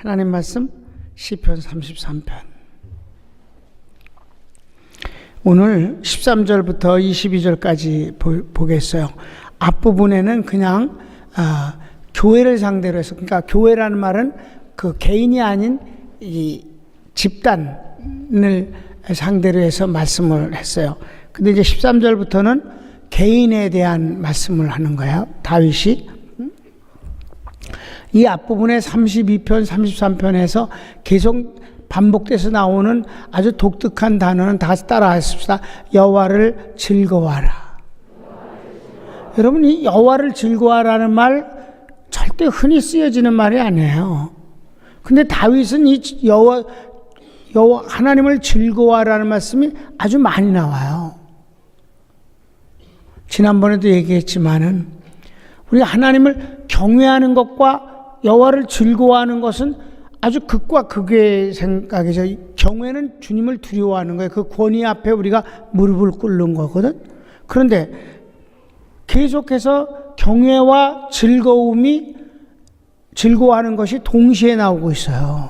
하나님 말씀 시편 33편. 오늘 13절부터 22절까지 보겠어요. 앞부분에는 그냥 교회를 상대로 해서, 그러니까 교회라는 말은 그 개인이 아닌 이 집단을 상대로 해서 말씀을 했어요. 근데 이제 13절부터는 개인에 대한 말씀을 하는 거예요. 다윗이. 이 앞부분에 32편, 33편에서 계속 반복돼서 나오는 아주 독특한 단어는 다 따라 하십시다. 여호와를 즐거워하라. 여러분, 이 여호와를 즐거워하라는 말 절대 흔히 쓰여지는 말이 아니에요. 근데 다윗은 이 여호와 하나님을 즐거워하라는 말씀이 아주 많이 나와요. 지난번에도 얘기했지만은 우리가 하나님을 경외하는 것과 여호와를 즐거워하는 것은 아주 극과 극의 생각이죠. 경외는 주님을 두려워하는 거예요. 그 권위 앞에 우리가 무릎을 꿇는 거거든. 그런데 계속해서 경외와 즐거워하는 것이 동시에 나오고 있어요.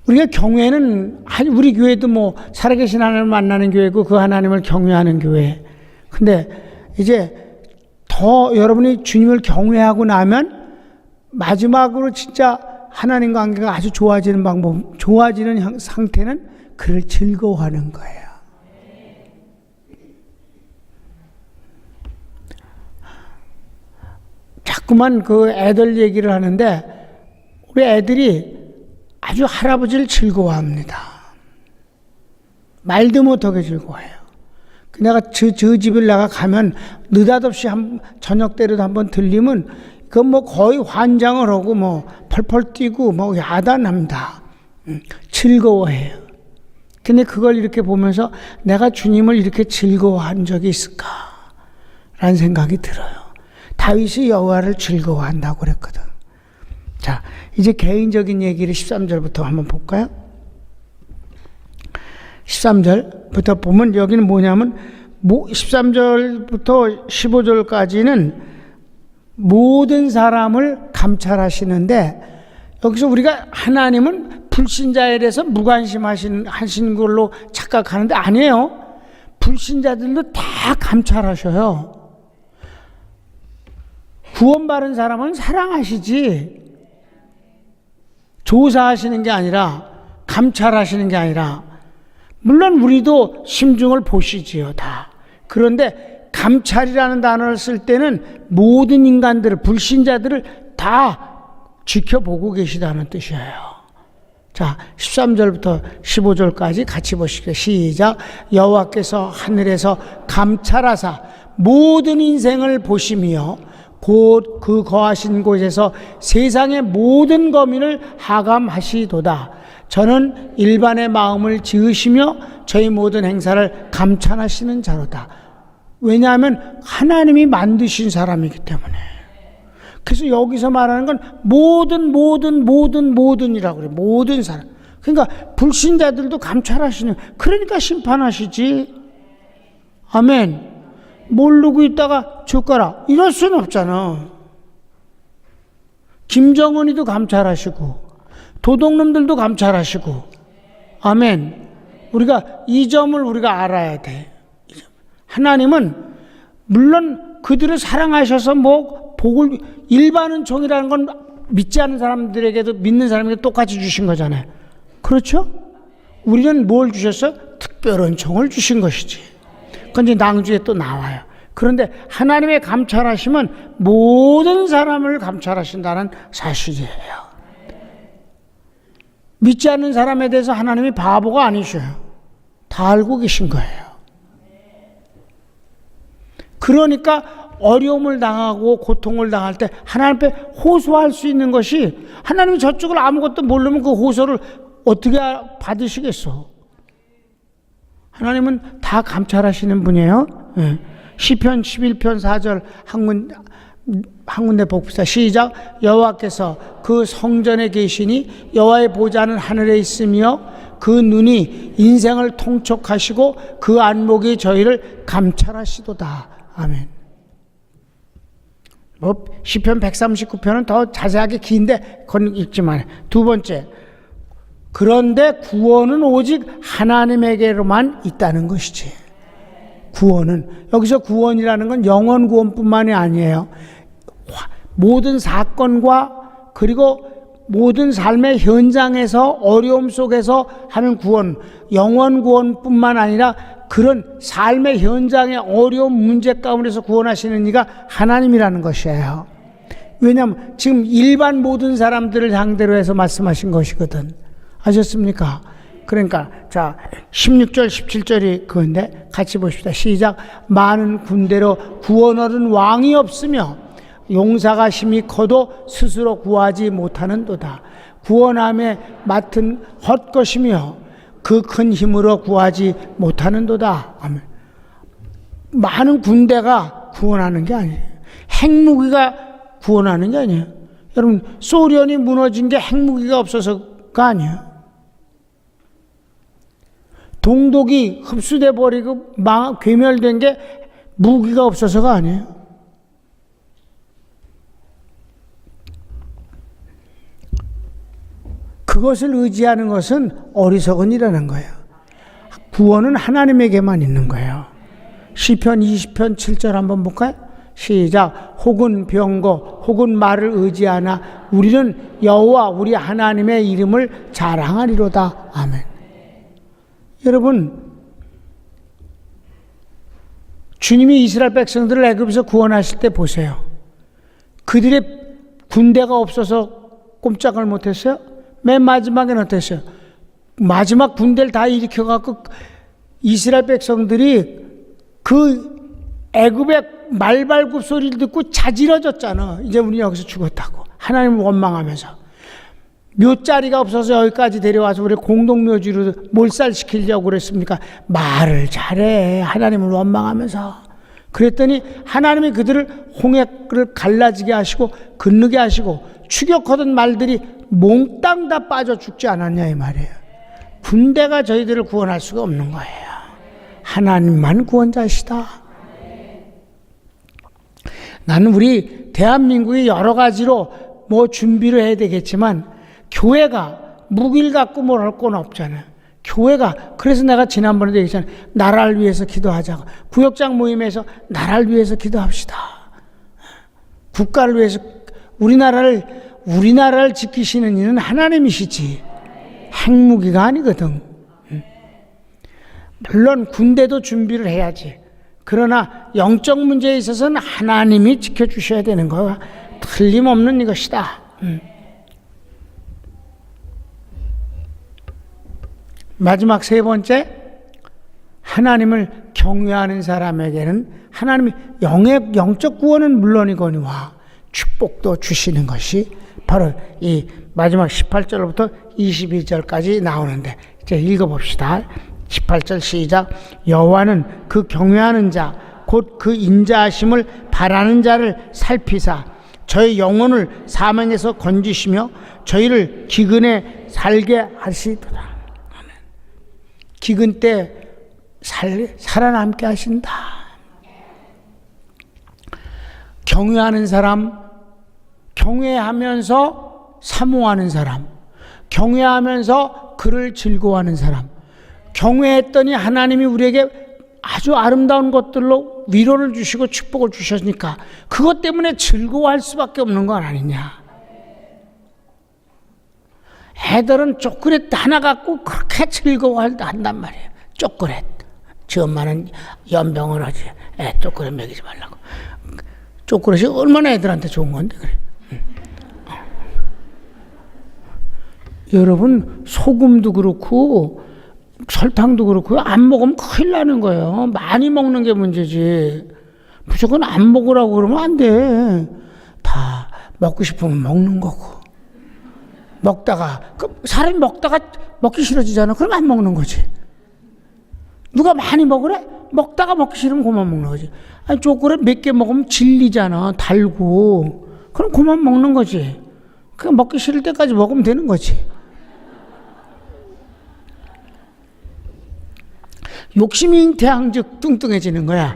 우리가 경외는, 우리 교회도 뭐 살아계신 하나님을 만나는 교회고 그 하나님을 경외하는 교회. 근데 이제 더 여러분이 주님을 경외하고 나면 마지막으로 진짜 하나님 관계가 아주 좋아지는 좋아지는 상태는 그를 즐거워하는 거예요. 자꾸만 그 애들 얘기를 하는데 우리 애들이 아주 할아버지를 즐거워합니다. 말도 못하게 즐거워해요. 내가 저 집을 내가 가면 느닷없이 저녁 때라도 한번 들리면 그건 뭐 거의 환장을 하고 뭐 펄펄 뛰고 뭐 야단합니다. 즐거워해요. 근데 그걸 이렇게 보면서 내가 주님을 이렇게 즐거워한 적이 있을까라는 생각이 들어요. 다윗이 여호와를 즐거워한다고 그랬거든. 자, 이제 개인적인 얘기를 13절부터 한번 볼까요? 13절부터 보면 여기는 뭐냐면 13절부터 15절까지는 모든 사람을 감찰하시는데 여기서 우리가 하나님은 불신자에 대해서 무관심하신 걸로 착각하는데 아니에요. 불신자들도 다 감찰하셔요. 구원받은 사람은 사랑하시지, 조사하시는 게 아니라, 감찰하시는 게 아니라, 물론 우리도 심중을 보시지요, 다. 그런데 감찰이라는 단어를 쓸 때는 모든 인간들을, 불신자들을 다 지켜보고 계시다는 뜻이에요. 자, 13절부터 15절까지 같이 보시죠. 시작. 여호와께서 하늘에서 감찰하사 모든 인생을 보시며 곧 그 거하신 곳에서 세상의 모든 거민을 하감하시도다. 저는 일반의 마음을 지으시며 저희 모든 행사를 감찰하시는 자로다. 왜냐하면 하나님이 만드신 사람이기 때문에. 그래서 여기서 말하는 건 모든이라고 그래요. 모든 사람. 그러니까 불신자들도 감찰하시는, 그러니까 심판하시지. 아멘. 모르고 있다가 죽거라 이럴 수는 없잖아. 김정은이도 감찰하시고 도둑놈들도 감찰하시고. 아멘. 우리가 이 점을 우리가 알아야 돼. 하나님은 물론 그들을 사랑하셔서 뭐 복을, 일반은 종이라는 건 믿지 않는 사람들에게도 믿는 사람에게 똑같이 주신 거잖아요. 그렇죠? 우리는 뭘 주셨어요? 특별한 종을 주신 것이지. 그건 이제 낭주에 또 나와요. 그런데 하나님의 감찰하시면 모든 사람을 감찰하신다는 사실이에요. 믿지 않는 사람에 대해서 하나님이 바보가 아니셔요. 다 알고 계신 거예요. 그러니까 어려움을 당하고 고통을 당할 때 하나님 앞에 호소할 수 있는 것이, 하나님이 저쪽을 아무것도 모르면 그 호소를 어떻게 받으시겠어? 하나님은 다 감찰하시는 분이에요. 네. 시편 11편 4절 한 군데 복습니다. 시작. 여호와께서 그 성전에 계시니 여호와의 보좌는 하늘에 있으며 그 눈이 인생을 통촉하시고 그 안목이 저희를 감찰하시도다. 아멘. 뭐 시편 139편은 더 자세하게 긴데 그건 읽지만. 두 번째, 그런데 구원은 오직 하나님에게로만 있다는 것이지. 구원은, 여기서 구원이라는 건 영원 구원뿐만이 아니에요. 모든 사건과 그리고 모든 삶의 현장에서 어려움 속에서 하는 구원, 영원 구원뿐만 아니라 그런 삶의 현장의 어려운 문제 가운데서 구원하시는 이가 하나님이라는 것이에요. 왜냐하면 지금 일반 모든 사람들을 상대로 해서 말씀하신 것이거든. 아셨습니까? 그러니까 자 16절 17절이 그건데 같이 봅시다. 시작. 많은 군대로 구원 얻은 왕이 없으며 용사가 심히 커도 스스로 구하지 못하는도다. 구원함에 맡은 헛것이며 그 큰 힘으로 구하지 못하는도다. 아멘. 많은 군대가 구원하는 게 아니에요. 핵무기가 구원하는 게 아니에요. 여러분, 소련이 무너진 게 핵무기가 없어서가 아니에요. 동독이 흡수돼 버리고 괴멸된 게 무기가 없어서가 아니에요. 그것을 의지하는 것은 어리석은 일이라는 거예요. 구원은 하나님에게만 있는 거예요. 시편 20편 7절 한번 볼까요? 시작. 혹은 병거 혹은 말을 의지하나 우리는 여호와 우리 하나님의 이름을 자랑하리로다. 아멘. 여러분, 주님이 이스라엘 백성들을 애굽에서 구원하실 때 보세요. 그들의 군대가 없어서 꼼짝을 못했어요? 맨 마지막에는 어땠어요? 마지막 군대를 다 일으켜갖고 이스라엘 백성들이 그 애굽의 말발굽 소리를 듣고 자지러졌잖아. 이제 우리 여기서 죽었다고. 하나님을 원망하면서. 묘자리가 없어서 여기까지 데려와서 우리 공동묘지로 몰살시키려고 그랬습니까? 말을 잘해. 하나님을 원망하면서. 그랬더니 하나님이 그들을 홍해를 갈라지게 하시고 건너게 하시고 추격하던 말들이 몽땅 다 빠져 죽지 않았냐 이 말이에요. 군대가 저희들을 구원할 수가 없는 거예요. 하나님만 구원자시다. 나는 우리 대한민국이 여러 가지로 뭐 준비를 해야 되겠지만 교회가 무기를 갖고 뭘 할 건 없잖아요. 교회가, 그래서 내가 지난번에도 얘기했잖아요. 나라를 위해서 기도하자고. 구역장 모임에서 나라를 위해서 기도합시다. 국가를 위해서, 우리나라를 지키시는 이는 하나님이시지 핵무기가 아니거든. 물론 군대도 준비를 해야지. 그러나 영적 문제에 있어서는 하나님이 지켜주셔야 되는 거가 틀림없는 이것이다. 마지막 세 번째, 하나님을 경외하는 사람에게는 하나님이 영적 구원은 물론이거니와 축복도 주시는 것이 바로 이 마지막 18절부터 22절까지 나오는데, 이제 읽어봅시다. 18절 시작. 여호와는 그 경외하는 자 곧 그 인자하심을 바라는 자를 살피사 저희 영혼을 사망에서 건지시며 저희를 기근에 살게 하시도다. 아멘. 기근 때 살아남게 하신다. 경외하는 사람, 경외하면서 사모하는 사람, 경외하면서 그를 즐거워하는 사람, 경외했더니 하나님이 우리에게 아주 아름다운 것들로 위로를 주시고 축복을 주셨으니까 그것 때문에 즐거워할 수밖에 없는 건 아니냐. 애들은 초콜릿 하나 갖고 그렇게 즐거워한단 말이에요. 초콜릿. 지 엄마는 연병을 하지. 애 초콜릿 먹이지 말라고. 초콜릿이 얼마나 애들한테 좋은 건데 그래. 여러분, 소금도 그렇고 설탕도 그렇고 안 먹으면 큰일 나는 거예요. 많이 먹는 게 문제지. 무조건 안 먹으라고 그러면 안 돼. 다 먹고 싶으면 먹는 거고. 먹다가 사람이 먹다가 먹기 싫어지잖아. 그럼 안 먹는 거지. 누가 많이 먹으래? 먹다가 먹기 싫으면 그만 먹는 거지. 아니, 초콜릿 몇 개 먹으면 질리잖아. 달고. 그럼 그만 먹는 거지. 그냥 먹기 싫을 때까지 먹으면 되는 거지. 욕심이 잉태한즉 뚱뚱해지는 거야.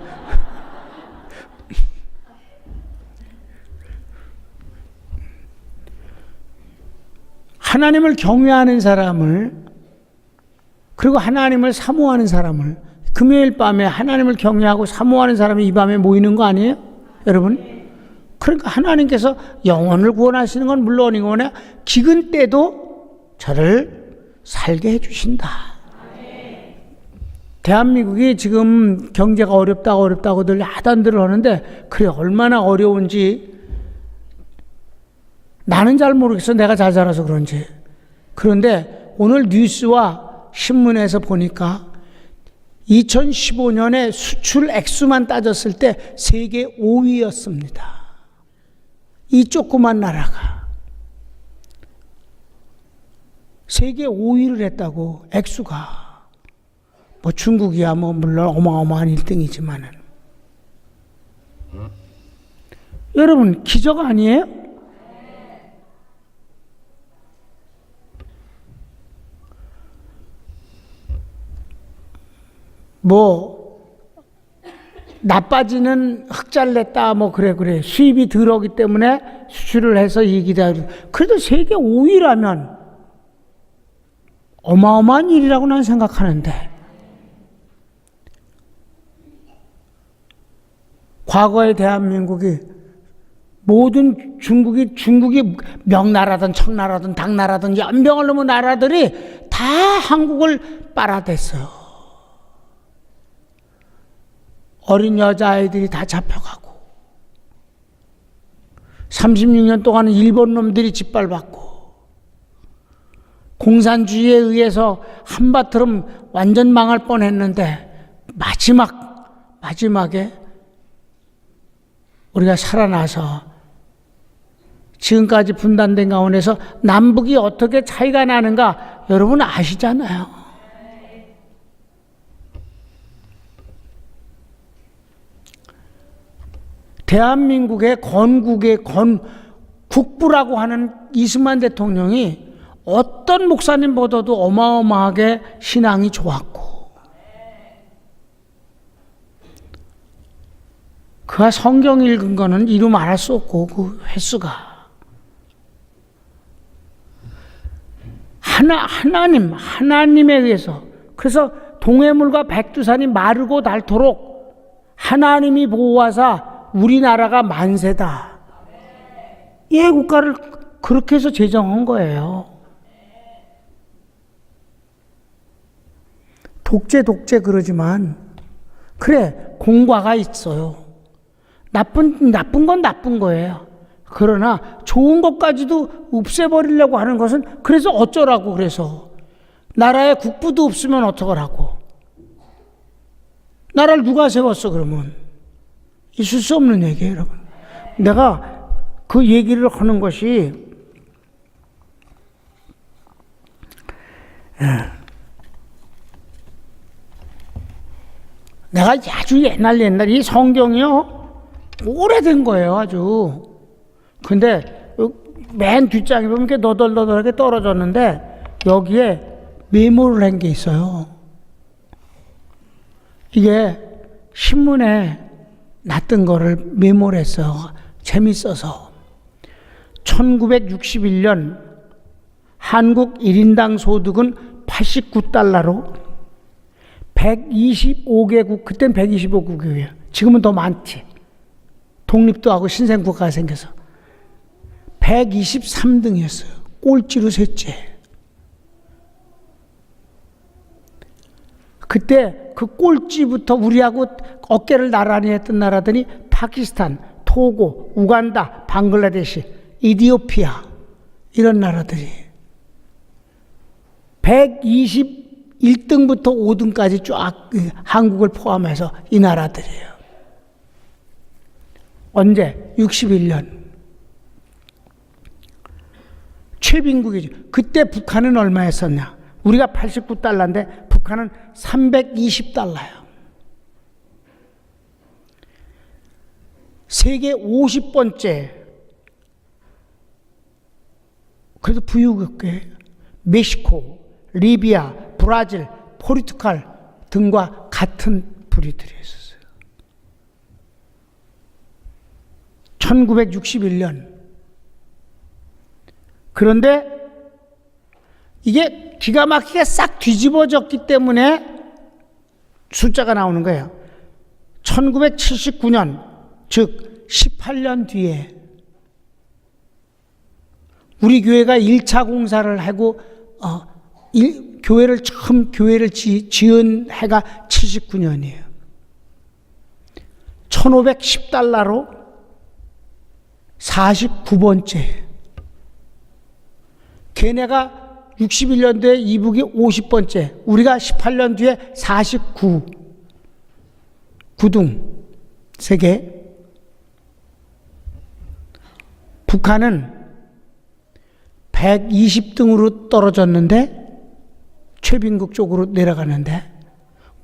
하나님을 경외하는 사람을, 그리고 하나님을 사모하는 사람을, 금요일 밤에 하나님을 경외하고 사모하는 사람이 이 밤에 모이는 거 아니에요? 여러분? 그러니까 하나님께서 영혼을 구원하시는 건 물론이고 기근 때도 저를 살게 해주신다. 대한민국이 지금 경제가 어렵다고들 하단들을 하는데, 그래 얼마나 어려운지 나는 잘 모르겠어. 내가 잘 자라서 그런지. 그런데 오늘 뉴스와 신문에서 보니까 2015년에 수출 액수만 따졌을 때 세계 5위였습니다. 이 조그만 나라가 세계 5위를 했다고. 액수가 뭐 중국이야 뭐 물론 어마어마한 1등이지만은 여러분 기적 아니에요? 뭐 나빠지는 흑자를 냈다 뭐 그래 수입이 들어오기 때문에 수출을 해서 이익이다. 그래도 세계 5위라면 어마어마한 일이라고 난 생각하는데, 과거의 대한민국이 모든 중국이 명나라든 청나라든 당나라든 연병을 넘은 나라들이 다 한국을 빨아댔어요. 어린 여자아이들이 다 잡혀가고 36년 동안은 일본 놈들이 짓밟았고 공산주의에 의해서 한바트럼 완전 망할 뻔했는데 마지막에 우리가 살아나서 지금까지 분단된 가운데서 남북이 어떻게 차이가 나는가 여러분 아시잖아요. 대한민국의 국부라고 하는 이승만 대통령이 어떤 목사님보다도 어마어마하게 신앙이 좋았고, 그가 성경 읽은 거는 이루 말할 수 없고, 그 횟수가 하나님에 의해서. 그래서 동해물과 백두산이 마르고 닳도록 하나님이 보호하사 우리나라가 만세다. 이 국가를 그렇게 해서 제정한 거예요. 독재 그러지만 그래 공과가 있어요. 나쁜 건 나쁜 거예요. 그러나 좋은 것까지도 없애버리려고 하는 것은, 그래서 어쩌라고. 그래서 나라에 국부도 없으면 어떡하라고. 나라를 누가 세웠어 그러면. 있을 수 없는 얘기예요, 여러분. 내가 그 얘기를 하는 것이 내가 아주 옛날 이 성경이요 오래된 거예요, 아주. 근데 맨 뒷장에 보면 이렇게 너덜너덜하게 떨어졌는데 여기에 메모를 한 게 있어요. 이게 신문에 났던 거를 메모를 했어요. 재밌어서. 1961년 한국 1인당 소득은 89달러로 125개국, 그땐 125국이에요. 지금은 더 많지. 독립도 하고 신생국가가 생겨서. 123등이었어요. 꼴찌로 셋째. 그때 그 꼴찌부터 우리하고 어깨를 나란히 했던 나라들이 파키스탄, 토고, 우간다, 방글라데시, 이디오피아 이런 나라들이 121등부터 5등까지 쫙 한국을 포함해서 이 나라들이에요. 언제? 61년. 최빈국이죠. 그때 북한은 얼마였었냐? 우리가 89달러인데 북한은 320달러예요. 세계 50번째. 그래도 부유국가에 멕시코, 리비아, 브라질, 포르투갈 등과 같은 부류들이 있었어요. 1961년. 그런데 이게 기가 막히게 싹 뒤집어졌기 때문에 숫자가 나오는 거예요. 1979년, 즉 18년 뒤에 우리 교회가 1차 공사를 하고 처음 교회를 지은 해가 79년이에요. 1510달러로 49번째. 걔네가 61년도에 이북이 50번째. 우리가 18년 뒤에 49. 구등. 세계. 북한은 120등으로 떨어졌는데 최빈국 쪽으로 내려가는데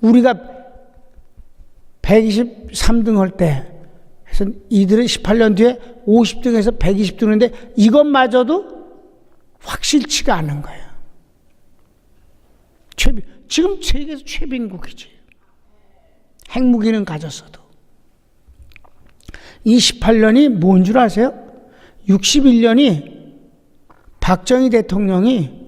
우리가 123등 할 때 그래서 이들은 18년 뒤에 50등에서 120등인데 이것마저도 확실치가 않은 거예요. 지금 세계에서 최빈국이지. 핵무기는 가졌어도. 이 18년이 뭔 줄 아세요? 61년이 박정희 대통령이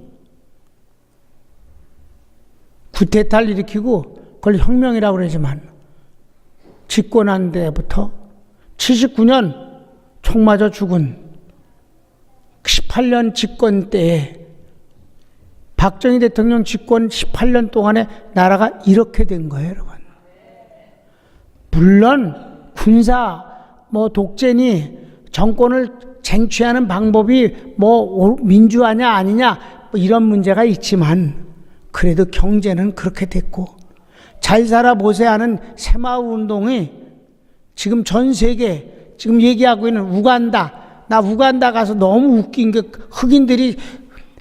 쿠데타를 일으키고 그걸 혁명이라고 그러지만 집권한 데부터 79년 총 맞아 죽은 18년 집권 때에 박정희 대통령 집권 18년 동안에 나라가 이렇게 된 거예요, 여러분. 물론 군사 독재니 정권을 쟁취하는 방법이 민주화냐 아니냐 이런 문제가 있지만 그래도 경제는 그렇게 됐고 잘 살아보세 하는 새마을운동이 지금 전 세계 지금 얘기하고 있는 우간다. 나 우간다 가서 너무 웃긴 게 흑인들이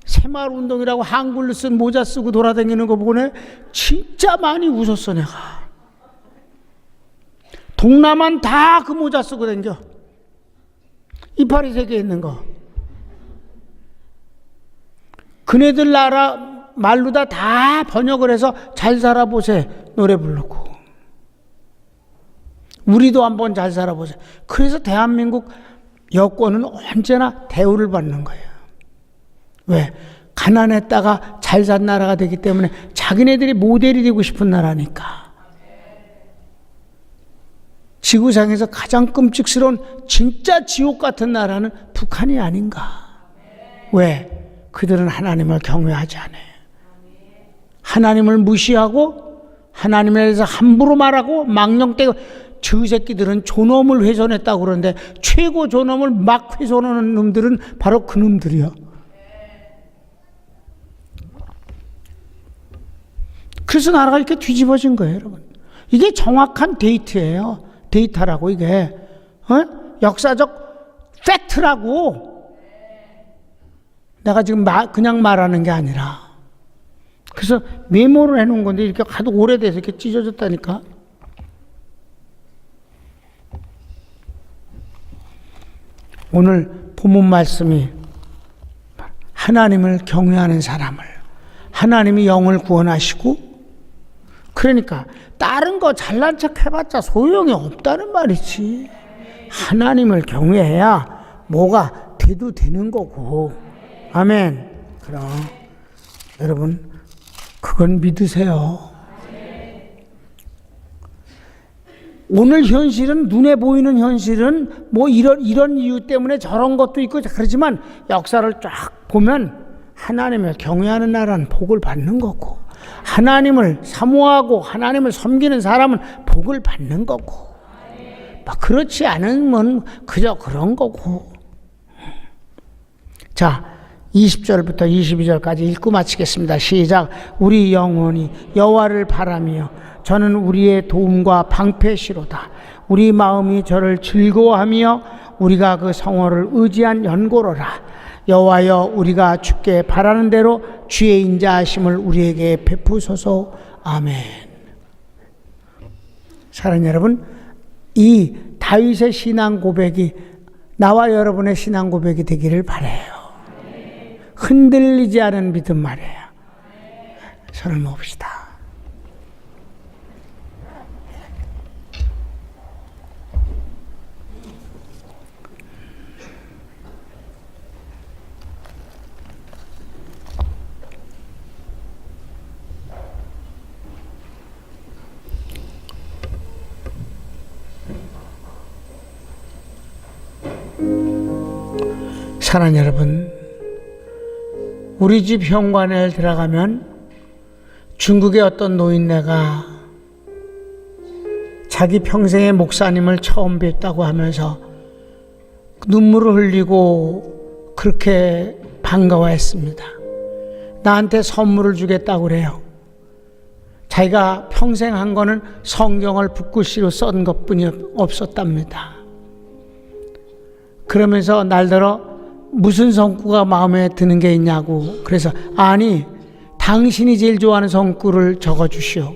새마을운동이라고 한글로 쓴 모자 쓰고 돌아다니는 거 보네. 진짜 많이 웃었어 내가. 동남아는 다 그 모자 쓰고 다녀. 이파리 세계에 있는 거. 그네들 나라 말로 다 번역을 해서 잘 살아보세 노래 부르고. 우리도 한번 잘 살아보세. 그래서 대한민국 여권은 언제나 대우를 받는 거예요. 왜? 가난했다가 잘 산 나라가 되기 때문에 자기네들이 모델이 되고 싶은 나라니까. 지구상에서 가장 끔찍스러운 진짜 지옥 같은 나라는 북한이 아닌가. 왜? 그들은 하나님을 경외하지 않아요. 하나님을 무시하고 하나님에 대해서 함부로 말하고 망령되고 저 새끼들은 존엄을 훼손했다고 그러는데 최고 존엄을 막 훼손하는 놈들은 바로 그 놈들이요. 그래서 나라가 이렇게 뒤집어진 거예요, 여러분. 이게 정확한 데이터예요. 데이터라고 이게 역사적 팩트라고. 내가 지금 그냥 말하는 게 아니라. 그래서 메모를 해놓은 건데 이렇게 하도 오래돼서 이렇게 찢어졌다니까. 오늘 본문 말씀이 하나님을 경외하는 사람을 하나님이 영을 구원하시고 그러니까 다른 거 잘난 척 해봤자 소용이 없다는 말이지. 하나님을 경외해야 뭐가 돼도 되는 거고. 아멘. 그럼 여러분 그건 믿으세요. 오늘 현실은 눈에 보이는 현실은 이런 이유 때문에 저런 것도 있고 그러지만 역사를 쫙 보면 하나님을 경외하는 나라는 복을 받는 거고 하나님을 사모하고 하나님을 섬기는 사람은 복을 받는 거고 그렇지 않으면 그저 그런 거고. 자, 20절부터 22절까지 읽고 마치겠습니다. 시작. 우리 영혼이 여호와를 바라며 저는 우리의 도움과 방패시로다. 우리 마음이 저를 즐거워하며 우리가 그 성호를 의지한 연고로라. 여호와여 우리가 주께 바라는 대로 주의 인자하심을 우리에게 베푸소서. 아멘. 사랑하는 여러분, 이 다윗의 신앙 고백이 나와 여러분의 신앙 고백이 되기를 바라요. 흔들리지 않은 믿음 말이에요. 손을 모읍시다. 사랑하는 여러분, 우리 집 현관에 들어가면 중국의 어떤 노인네가 자기 평생의 목사님을 처음 뵙다고 하면서 눈물을 흘리고 그렇게 반가워했습니다. 나한테 선물을 주겠다고 그래요. 자기가 평생 한 거는 성경을 붓글씨로 쓴 것뿐이 없었답니다. 그러면서 날더러 무슨 성구가 마음에 드는 게 있냐고, 그래서 아니 당신이 제일 좋아하는 성구를 적어주시오.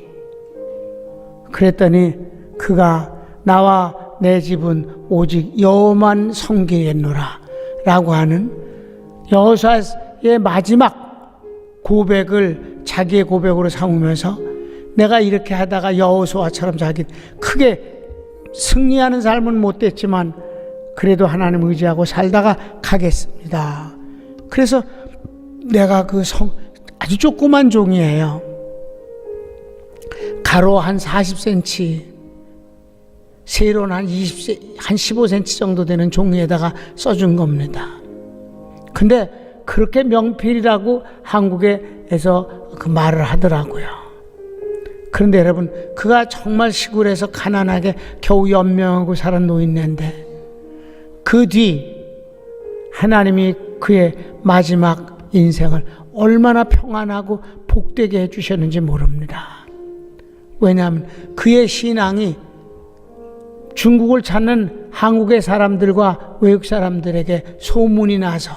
그랬더니 그가 나와 내 집은 오직 여호와만 섬기겠노라 라고 하는 여호수아의 마지막 고백을 자기의 고백으로 삼으면서 내가 이렇게 하다가 여호수아처럼 자기 크게 승리하는 삶은 못 됐지만 그래도 하나님 의지하고 살다가 가겠습니다. 그래서 내가 그 아주 조그만 종이에요. 가로 한 40cm, 세로는 한 15cm 정도 되는 종이에다가 써준 겁니다. 근데 그렇게 명필이라고 한국에서 그 말을 하더라고요. 그런데 여러분, 그가 정말 시골에서 가난하게 겨우 연명하고 살은 노인네인데 그 뒤 하나님이 그의 마지막 인생을 얼마나 평안하고 복되게 해주셨는지 모릅니다. 왜냐하면 그의 신앙이 중국을 찾는 한국의 사람들과 외국 사람들에게 소문이 나서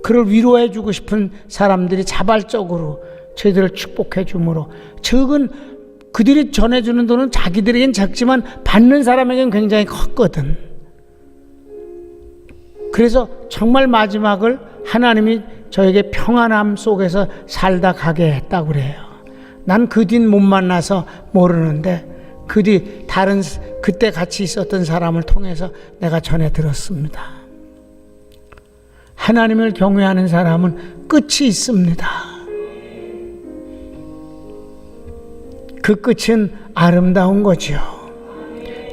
그를 위로해 주고 싶은 사람들이 자발적으로 저희들을 축복해 주므로, 적은 그들이 전해주는 돈은 자기들에겐 작지만 받는 사람에겐 굉장히 컸거든. 그래서 정말 마지막을 하나님이 저에게 평안함 속에서 살다 가게 했다고 그래요. 난 그 뒤는 못 만나서 모르는데 그 뒤 다른 그때 같이 있었던 사람을 통해서 내가 전해 들었습니다. 하나님을 경외하는 사람은 끝이 있습니다. 그 끝은 아름다운 거죠.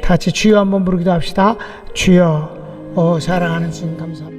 다 같이 주여 한번 부르기도 합시다. 주여, 사랑하는 주님 감사합니다.